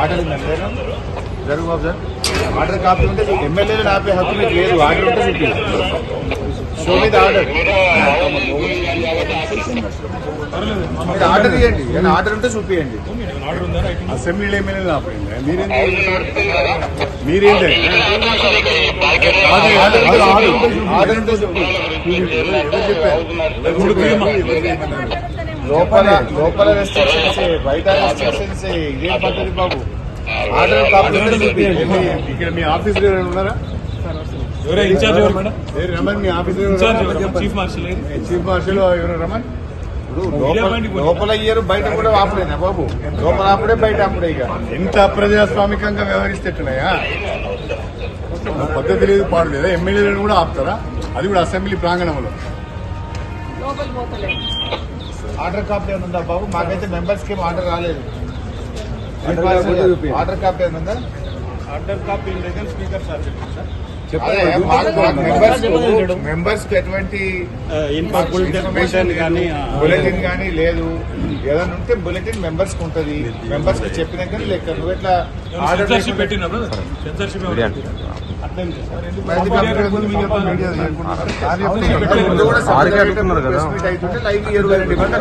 Order జరుగు బాబు sir. Order copy ఉంటే ఎమ్మెల్యేలు ఆపే హక్కు మీకు లేదు. ఆర్డర్ ఉంటే చూపి. షో మీద ఆర్డర్. మీరు ఆర్డర్ ఇవ్వండి. ఏదైనా ఆర్డర్ ఉంటే చూపియండి. అసెంబ్లీలో ఎమ్మెల్యేలు ఆపండి. మీరేంటి ఆర్డర్ ఉంటే చెప్పు. లోపల రెస్ట్రిక్షన్స్, బయట రెస్ట్రిక్షన్స్, ఇదేం పద్ధతి బాబు? ఆర్డర్ కాపీ ఇక్కడ మీ ఆఫీస్ ఉన్నారా? రమణ్ మీ ఆఫీస్ చీఫ్ మార్షల్ ఎవరు రమణ్? లోపల ఇయ్యరు, బయట కూడా ఆపలేనా బాబు? లోపల ఆపడే, బయట ఆపడే. ఇక ఎంత అప్రజాస్వామికంగా వ్యవహరిస్తేట్టున్నాయా? పద్ధతి లేదు, పాడు లేదా? ఎమ్మెల్యేలను కూడా ఆపుతారా? అది కూడా అసెంబ్లీ ప్రాంగణంలో. ఆర్డర్ కాపీ ఏమైనా ఉందా బాబు? మాకైతే మెంబర్స్ కి ఆర్డర్ రాలేదు. ఆర్డర్ కాపీ ఏమైనా? Order copy speaker sir members కి ఎటువంటి ఇన్ఫర్మేషన్ కానీ బులెటిన్ కానీ లేదు. ఏదైనా ఉంటే బులెటిన్ మెంబర్స్ కి ఉంటది. మెంబర్స్ కి చెప్పినాక లెక్క. నువ్వు ఎట్లా ఆర్డర్ పెట్టినా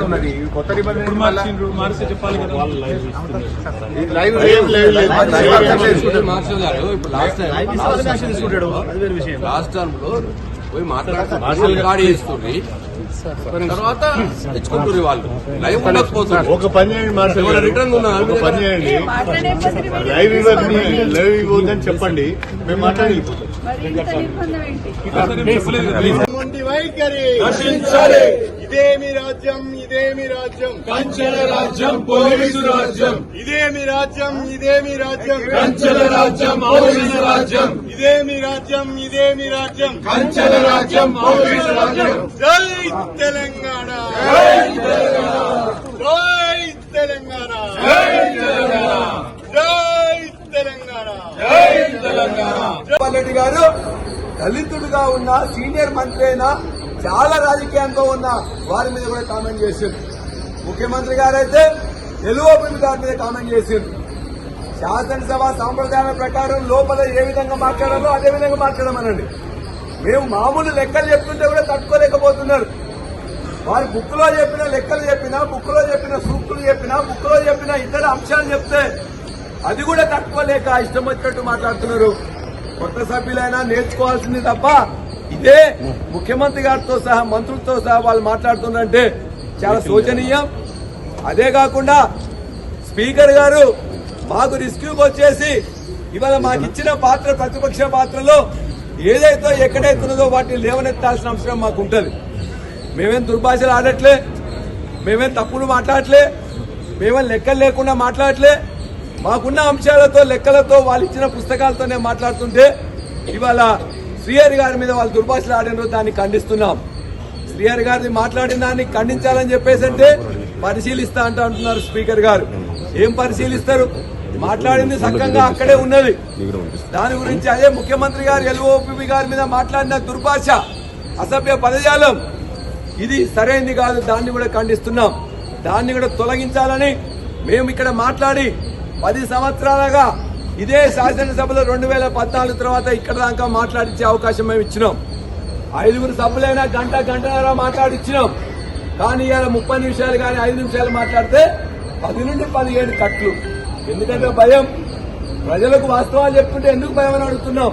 ఉన్నది. కొత్త లాస్ట్ టర్మ్ లో పోయి మాట్లాడుతుంది తర్వాత తెచ్చుకుంటారు వాళ్ళు. లైవ్ ఉండకపోతుంది. ఒక పని చేయండి, రిటర్న్ పని చేయండి, లైవ్ ఇవ్వద్దని చెప్పండి. మేము మాట్లాడి వైఖరి ఇదేమి రాజ్యం, ఇదేమి రాజ్యం, కంచెల రాజ్యం, పోలీసు రాజ్యం. ఇదేమి రాజ్యం, ఇదేమి రాజ్యం, కంచెల రాజ్యం, పోలీసు రాజ్యం. ఇదేమి రాజ్యం, ఇదేమి రాజ్యం, కంచెల రాజ్యం, పోలీసు రాజ్యం. జై తెలంగాణ, జై తెలంగాణ, జై తెలంగాణ, జై తెలంగాణ, జై తెలంగాణ, జై తెలంగాణ. రెడ్డి గారు దళితుడుగా ఉన్న సీనియర్ మంత్రి అయినా చాలా రాజకీయంతో ఉన్న వారి మీద కూడా కామెంట్ చేశారు. ముఖ్యమంత్రి గారైతే ఎల్ఓపి గారి మీద కామెంట్ చేశారు. శాసనసభ సాంప్రదాయాల ప్రకారం లోపల ఏ విధంగా మాట్లాడాలో అదే విధంగా మాట్లాడమనండి. మేము మామూలు లెక్కలు చెప్తుంటే కూడా తట్టుకోలేకపోతున్నారు. వారు బుక్ లో చెప్పిన లెక్కలు చెప్పినా, బుక్ లో చెప్పిన సూక్తులు చెప్పినా, బుక్ లో చెప్పిన ఇతర అంశాలు చెప్తే అది కూడా తట్టుకోలేక ఇష్టం వచ్చినట్టు మాట్లాడుతున్నారు. కొత్త సభ్యులైనా నేర్చుకోవాల్సింది తప్ప ఇదే ముఖ్యమంత్రి గారితో సహా మంత్రులతో సహా వాళ్ళు మాట్లాడుతున్నారంటే చాలా శోచనీయం. అదే కాకుండా స్పీకర్ గారు మాకు రిస్క్యూకి వచ్చేసి ఇవాళ మాకు ఇచ్చిన పాత్ర, ప్రతిపక్ష పాత్రలో ఏదైతే ఎక్కడైతున్నదో వాటిని లేవనెత్తాల్సిన అవసరం మాకు ఉంటుంది. మేమేం దుర్భాషలు ఆడట్లే, మేమేం తప్పులు మాట్లాడట్లే, మేమేం లెక్కలు లేకుండా మాట్లాడట్లే. మాకున్న అంశాలతో, లెక్కలతో, వాళ్ళు ఇచ్చిన పుస్తకాలతోనే మాట్లాడుతుంటే ఇవాళ శ్రీహరి గారి మీద వాళ్ళు దుర్భాషలు ఆడినారో దాన్ని ఖండిస్తున్నాం. శ్రీహరి గారిని మాట్లాడిన దాన్ని ఖండించాలని చెప్పేసి అంటే పరిశీలిస్తా అంటున్నారు స్పీకర్ గారు. ఏం పరిశీలిస్తారు? మాట్లాడింది సక్కంగా అక్కడే ఉన్నది. దాని గురించి అదే ముఖ్యమంత్రి గారు ఎల్ఓపి గారి మీద మాట్లాడిన దుర్భాష, అసభ్య పదజాలం, ఇది సరైంది కాదు. దాన్ని కూడా ఖండిస్తున్నాం. దాన్ని కూడా తొలగించాలని మేము ఇక్కడ మాట్లాడి 10 సంవత్సరాలుగా ఇదే శాసనసభలో 2014 తర్వాత ఇక్కడ దాకా మాట్లాడించే అవకాశం మేము ఇచ్చినాం. 5 సభ్యులైనా గంటన్నర మాట్లాడిచ్చినాం. కానీ ఇవాళ 30 నిమిషాలు కానీ 5 నిమిషాలు మాట్లాడితే 10 నుండి 17 కట్లు. ఎందుకంటే భయం. ప్రజలకు వాస్తవాలు చెప్తుంటే ఎందుకు భయం అని అడుగుతున్నాం.